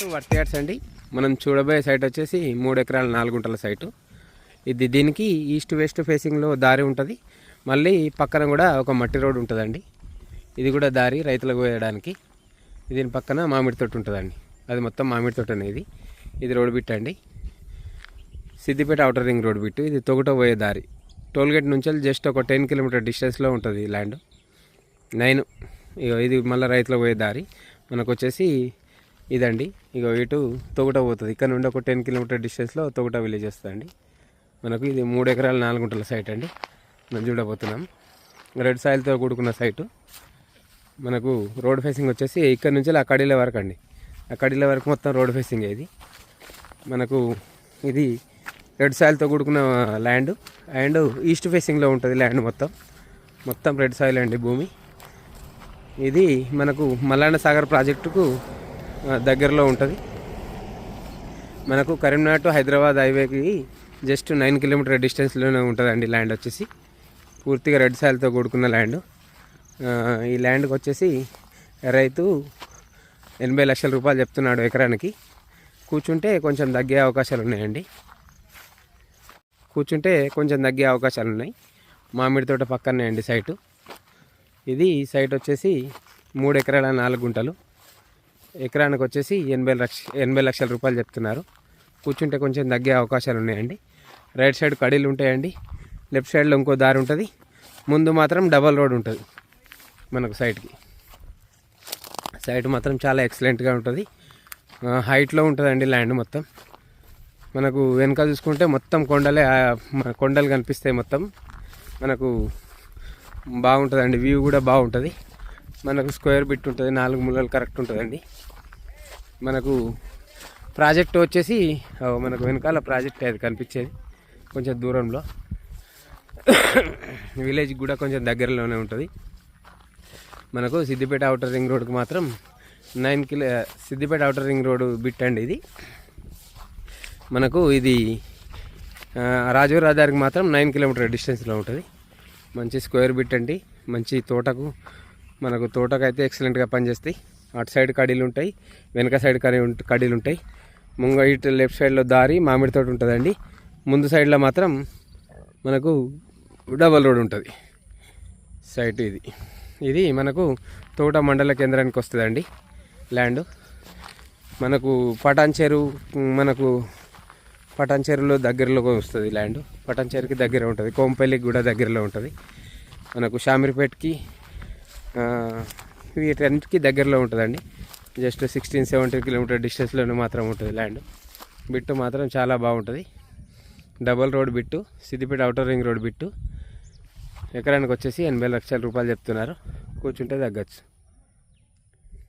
To worth yards అండి. మనం చూడబోయే సైట్ వచ్చేసి 3 ఎకరాల 4 గుంటల సైటు. దీనికి ఈస్ట్ వెస్ట్ ఫేసింగ్లో దారి ఉంటుంది. మళ్ళీ పక్కన కూడా ఒక మట్టి రోడ్ ఉంటుందండి. ఇది కూడా దారి రైతులకు పోయడానికి. దీని పక్కన మామిడి తోట ఉంటుందండి. అది మొత్తం మామిడి తోట అనేది. ఇది రోడ్ బిట్ అండి. Siddipet outer ring road bit. ఇది తొగుట పోయే దారి. టోల్గేట్ నుంచి జస్ట్ ఒక 10 కిలోమీటర్ డిస్టెన్స్లో ఉంటుంది ఈ ల్యాండ్ 9. ఇది మళ్ళీ రైతులకు పోయే దారి మనకు వచ్చేసి ఇదండి. ఇటు తొగుట పోతుంది. ఇక్కడ నుండి ఒక 10 కిలోమీటర్ డిస్టెన్స్లో తొగుట విలేజ్ వస్తుందండి. మనకు ఇది 3 ఎకరాల 4 గుంటల సైట్ అండి. మనం చూడబోతున్నాం. రెడ్ సాయిల్తో కూడుకున్న సైటు. మనకు రోడ్ ఫేసింగ్ వచ్చేసి ఇక్కడ నుంచి ఆ కడీల వరకు అండి. ఆ కడీల వరకు మొత్తం రోడ్ ఫేసింగ్ ఇది. మనకు ఇది రెడ్ సాయిల్తో కూడుకున్న ల్యాండ్ అండ్ ఈస్ట్ ఫేసింగ్లో ఉంటుంది ల్యాండ్ మొత్తం రెడ్ సాయిల్ అండి భూమి. ఇది మనకు మల్లన్న సాగర్ ప్రాజెక్టుకు దగ్గరలో ఉంటుంది. మనకు కరీంనగర్ టు హైదరాబాద్ హైవేకి జస్ట్ 9 కిలోమీటర్ డిస్టెన్స్లోనే ఉంటుందండి ల్యాండ్ వచ్చేసి. పూర్తిగా రెడ్ సాయిల్తో కూడుకున్న ల్యాండ్. ఈ ల్యాండ్కి వచ్చేసి రైతు 80 లక్షల రూపాయలు చెప్తున్నాడు ఎకరానికి. కూర్చుంటే కొంచెం తగ్గే అవకాశాలు ఉన్నాయండి. మామిడి తోట పక్కనే అండి సైటు. ఇది సైట్ వచ్చేసి 3 ఎకరాల 4 గుంటలు. ఎకరానికి వచ్చేసి 80 లక్షల రూపాయలు చెప్తున్నారు. కూర్చుంటే కొంచెం తగ్గే అవకాశాలు ఉన్నాయండి. రైట్ సైడ్ కడీలు ఉంటాయండి. లెఫ్ట్ సైడ్లో ఇంకో దారి ఉంటుంది. ముందు మాత్రం డబల్ రోడ్ ఉంటుంది మనకు సైట్కి. సైట్ మాత్రం చాలా ఎక్సలెంట్గా ఉంటుంది. హైట్లో ఉంటుందండి ల్యాండ్ మొత్తం. మనకు వెనక చూసుకుంటే మొత్తం కొండలు కనిపిస్తాయి. మొత్తం మనకు బాగుంటుందండి. వ్యూ కూడా బాగుంటుంది. మనకు స్క్వేర్ బిట్ ఉంటుంది. 4 మూలలు కరెక్ట్ ఉంటుందండి. మనకు ప్రాజెక్ట్ వచ్చేసి మనకు వెనకాల ప్రాజెక్ట్ అది కనిపించేది కొంచెం దూరంలో. విలేజ్ కూడా కొంచెం దగ్గరలోనే ఉంటుంది. మనకు సిద్దిపేట ఔటర్ రింగ్ రోడ్కి మాత్రం 9 kilo Siddipet outer ring road bit అండి ఇది. మనకు ఇది రాజు రహదారికి మాత్రం 9 కిలోమీటర్ డిస్టెన్స్లో ఉంటుంది. మంచి స్క్వేర్ బిట్ అండి. మంచి తోటకు అయితే ఎక్సలెంట్గా పనిచేస్తాయి. అటు సైడ్ కడీలు ఉంటాయి, వెనక సైడ్ కడీలు ఉంటాయి. ఇటు లెఫ్ట్ సైడ్లో దారి మామిడి తోట ఉంటుందండి. ముందు సైడ్లో మాత్రం మనకు డబల్ రోడ్ ఉంటుంది సైట్. ఇది మనకు తోట మండల కేంద్రానికి వస్తుందండి ల్యాండ్. మనకు పటాన్ చెరువులో దగ్గరలో వస్తుంది ల్యాండ్. పటాన్ చెరువుకి దగ్గర ఉంటుంది. కోంపల్లికి కూడా దగ్గరలో ఉంటుంది. మనకు షామీర్పేట్కి వీటన్నిటికీ దగ్గరలో ఉంటుందండి. జస్ట్ 16-17 కిలోమీటర్ డిస్టెన్స్లోనే మాత్రం ఉంటుంది ల్యాండ్. బిట్టు మాత్రం చాలా బాగుంటుంది. Double road bit, Siddipet outer ring road bit. ఎకరానికి వచ్చేసి 80 లక్షల రూపాయలు చెప్తున్నారు. కూర్చుంటే తగ్గచ్చు.